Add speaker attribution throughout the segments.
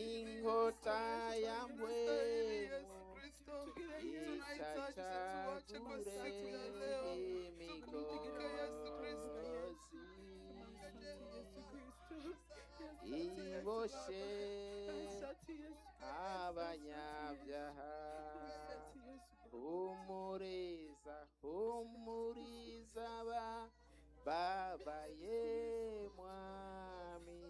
Speaker 1: Ingota ya mpwemu itachagure imigozi iboshe abanyabyaha. Humuriza, humuriza babaye mwami,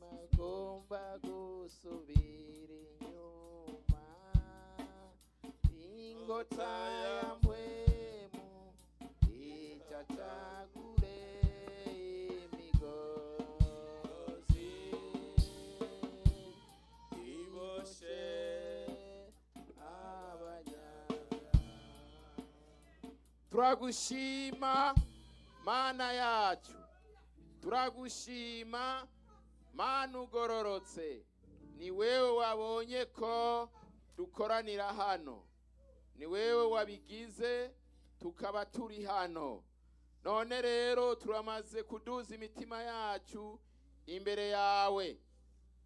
Speaker 1: magomba gusubira inyuma. Ingota ya mpwemu itachagure imigozi iboshe abanyabyaha. Turagushima Mana yacu, turagushima Mana ugororotse. Ni wewe wabonye ko dukoranira hano, ni wewe wabigize tukaba turi hano. None rero turamaze kuduza imitima yacu imbere yawe,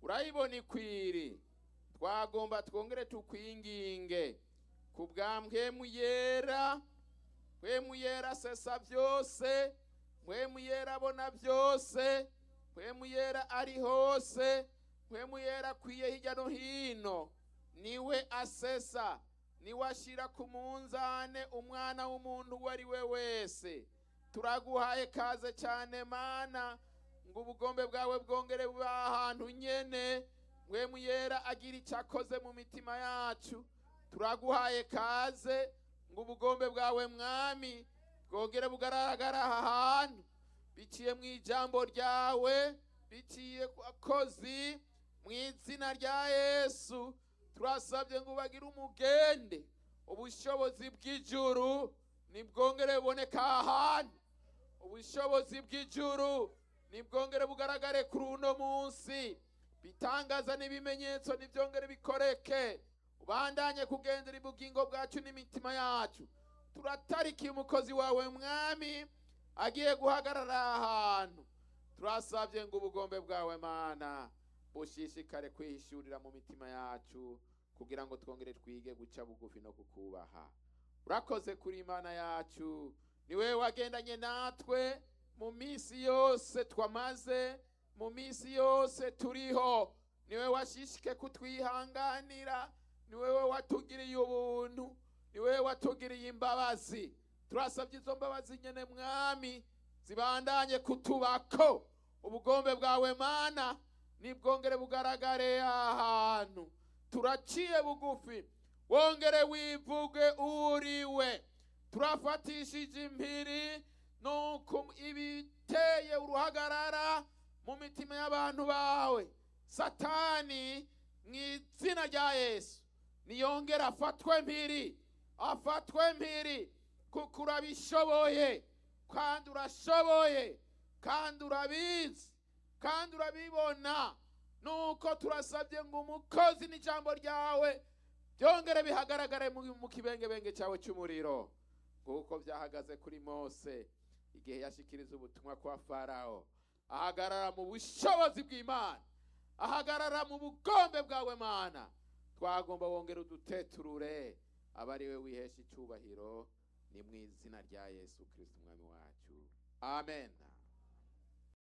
Speaker 1: urayibona ikwiri. Twagomba twongere tukwinginge kubwa mpwemu yera, mpwemu yera sesa byose, mpwemu yera abona byose, mpwemu yera ari hose, mpwemu yera akwiye hirya no hino. Niwe asesa, niwe ashira ku munzane umwana w'umuntu uwo ari we wese. Turaguhaye kaze cyane Mana, ngo ubugombe bwawe bwongere buba ahantu nyene, mpwemu yera agira icyo akoze mu mitima yacu. Turaguhaye kaze ngo ubugombe bwawe Mwami bwongere bugaragara aha hantu, biciye mu ijambo ryawe, biciye ku bakozi, mu izina rya Yesu. Turasabye ngo bagire umugende, ubushobozi bw'ijuru nibwongere buboneka ahantu, ubushobozi bw'ijuru nibwongere bugaragare kuri uno munsi. Bitangaza n'ibimenyetso nibyongere bikoreke, ubandanye kugendera ubugingo bwacu n'imitima yacu. Turatarikiye umukozi wawe Mwami agiye guhagarara ahantu. Turasabye ngo ubugombe bwawe Mana bushishikare kwihishurira mu mitima yacu, kugira ngo twongere twige guca bugufi no kukubaha. Urakoze kuri Imana yacu, ni wewe wagendanye natwe mu minsi yose twamaze, mu minsi yose turiho. Ni wewe washishike kutwihanganira, ni wewe watugiriye ubuntu, ni wewe watugiriye imbabazi. Turasabye izo mbabazi nyene Mwami zibandanye kutubako. Ubugombe bwawe Mana nibwongere bugaragare ahantu. Turaciye bugufi, wongere wivuge uriwe. Turafatishije impiri nuko ibiteye uruhagarara mu mitima y'abantu bawe. Satani mw'izina rya Yesu niyongera afatwe mpiri, afatwe mpiri, kuko urabishoboye kandi urashoboye kandi urabizi kandi urabibona. Nuko turasabye ngo umukozi n'ijambo ryawe byongere bihagaragare mu kibengebenge cyawe cy'umuriro, kuko byahagaze kuri Mose igihe yashikiriza ubutumwa kwa Farao. Ahagarara mu bushobozi bw'Imana, ahagarara mu bugombe bwawe Mana. Twagomba wongera uduteturure, abari we wihesha icyubahiro, ni mu izina rya Yesu Kristo umwami wacu. Amen.